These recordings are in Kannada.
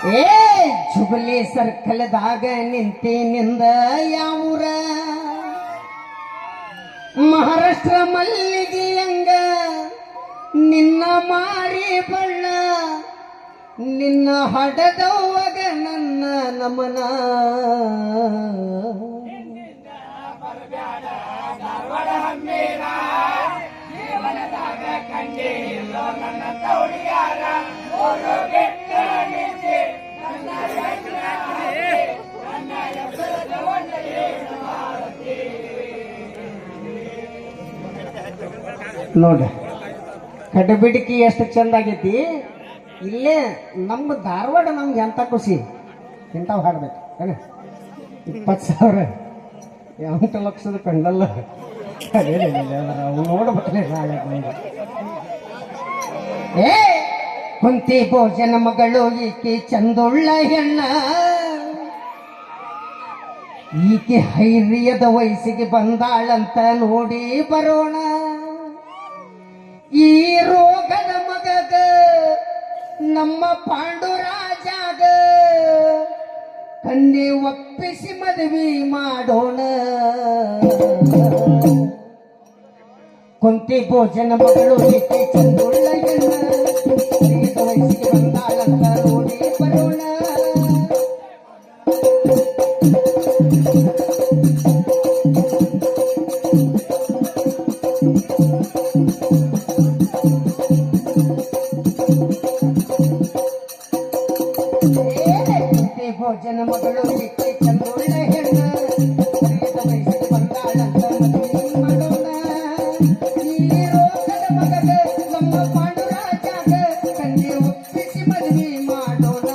ಏ ಜುಬಲಿ ಸರ್ಕಲ್ದಾಗ ನಿಂದ ಯಾವೂರ ಮಹಾರಾಷ್ಟ್ರ ಮಲ್ಲಿಗೆ ಹಂಗ ನಿನ್ನ ಮಾರಿ ಬಣ್ಣ ನಿನ್ನ ಹಡದವಾಗ ನನ್ನ ನಮನ ನೋಡ್ರಿ ಕಡಬಿಡಿಕಿ ಎಷ್ಟು ಚಂದ ಆಗೈತಿ. ಇಲ್ಲೇ ನಮ್ಮ ಧಾರವಾಡ ನಮ್ಗೆ ಎಂತ ಖುಷಿ ಇಂಥವು ಹಾಡ್ಬೇಕು 20,000 8 ಲಕ್ಷದ ಕಂಡಲ್ಲ ನೋಡ್ಬೇಕಲೇ. ಏ ಕುಂತಿ ಭೋಜನ ಮಗಳು ಈಕೆ ಚಂದುಳ್ಳ ಹೆಣ್ಣ, ಈಕೆ ಹೈರ್ಯದ ವಯಸ್ಸಿಗೆ ಬಂದಾಳಂತ ನೋಡಿ ಬರೋಣ. ಈ ರೋಗದ ಮಗಗ ನಮ್ಮ ಪಾಂಡುರಾಜಾಗ ಕನ್ನೆ ಒಪ್ಪಿಸಿ ಮದುವೆ ಮಾಡೋಣ. ಕುಂತಿ ಭೋಜನ ಮಗಳು ಈಕೆ ಚಂದುಳ್ಳ ಹೆಣ್ಣ, ಹೈರ್ಯದ ವಯಸ್ಸಿಗೆ ಬಂದಾಳಂತ ನೋಡಿ ಬರೋಣ. ಭೋಜನ ಮಗಳು ಈಕೆ ಚಂದುಳ್ಳ ಹೆಣ್ಣ, ಹೈರ್ಯದ ವಯಸ್ಸಿಗೆ ಬಂದಾಳಂತ ಮದುವೆ ಮಾಡೋಣ. ಈ ರೋಗದ ಮಗಗ ನಮ್ಮ ಪಾಂಡುರಾಜಾಗ ಕನ್ಯೆ ಒಪ್ಪಿಸಿ ಮದುವೆ ಮಾಡೋಣ.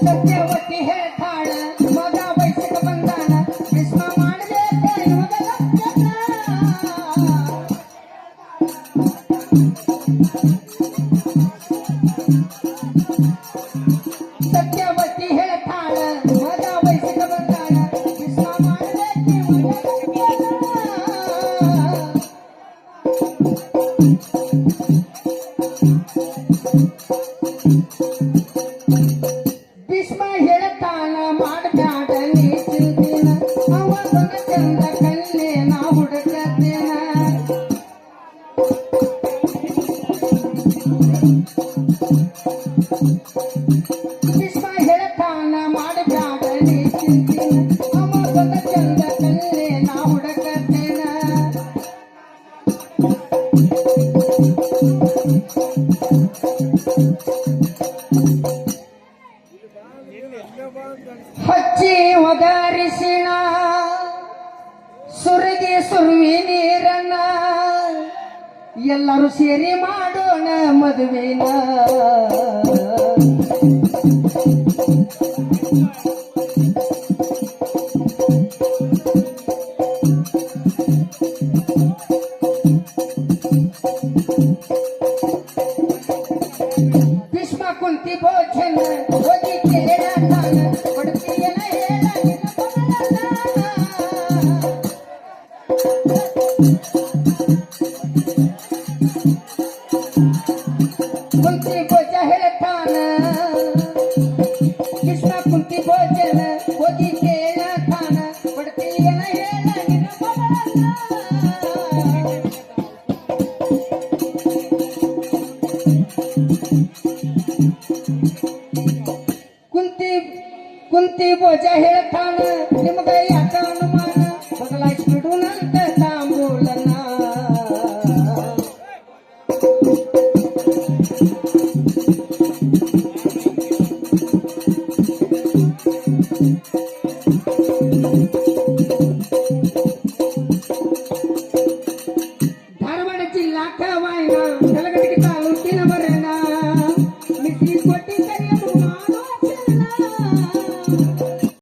ಸತ್ಯವತಿ ಹೇಳ್ತಾಳ ಮಗ ವಯಸ್ಸಿಗೆ ಬಂದಾನ, ಭೀಷ್ಮ ಮಾಡಬೇಕ ಇವಾಗ ಲಕ್ಷಣ. ಸತ್ಯವತಿ ಹೇಳ್ತಾಳ ಮಗ ವಯಸ್ಸಿಗೆ ಬಂದಾನ, ಭೀಷ್ಮ ಮಾಡಬೇಕ ಇವಾಗ ಭೀಷ್ಮ ಹೇಳ್ತಾನ ಮಾಡಬ್ಯಾಡ ನೀ ಚಿಂತಿನ, ಅವನ ಚಂದ ಕನ್ನೆ ನಾ ಹುಡುಕತ್ತೇನ. ಭೀಷ್ಮ ಹೇಳ್ತಾನ ಮಾಡಬ್ಯಾಡ ನೀ ಚಿಂತಿನ, ಅವನ ಚಂದ ಕನ್ನೆ ನಾ ಹುಡುಕತ್ತೇನ. ಹಚ್ಚಿ ಒಗಾರಿಸಿಣ ಸುರಗಿ ಸುರುವಿ ನೀರನ್ನ, ಎಲ್ಲರೂ ಸೇರಿ ಮಾಡೋಣ ಮದುವೆನ. ಭೀಷ್ಮ ಕುಂತಿ ಭೋಜನ ಹೋಗಿ ಕೇಳತಾನ, ಕೊಡ್ತೀಯನ ಹೇಳ ನಿನ್ನ ಬದಲಾನ. ಕುಂತಿ ಭೋಜ ಹೇಳ್ತಾನ, ಭೀಷ್ಮ ಕುಂತಿ ಭೋಜನ ಹೋಗಿ ಕೇಳತಾನ, ಕೊಡ್ತೀಯನ ಹೇಳ ನಿನ್ನ ಬದಲಾನ. ಕುಂತಿ ಭೋಜ ಹೇಳ್ತಾನ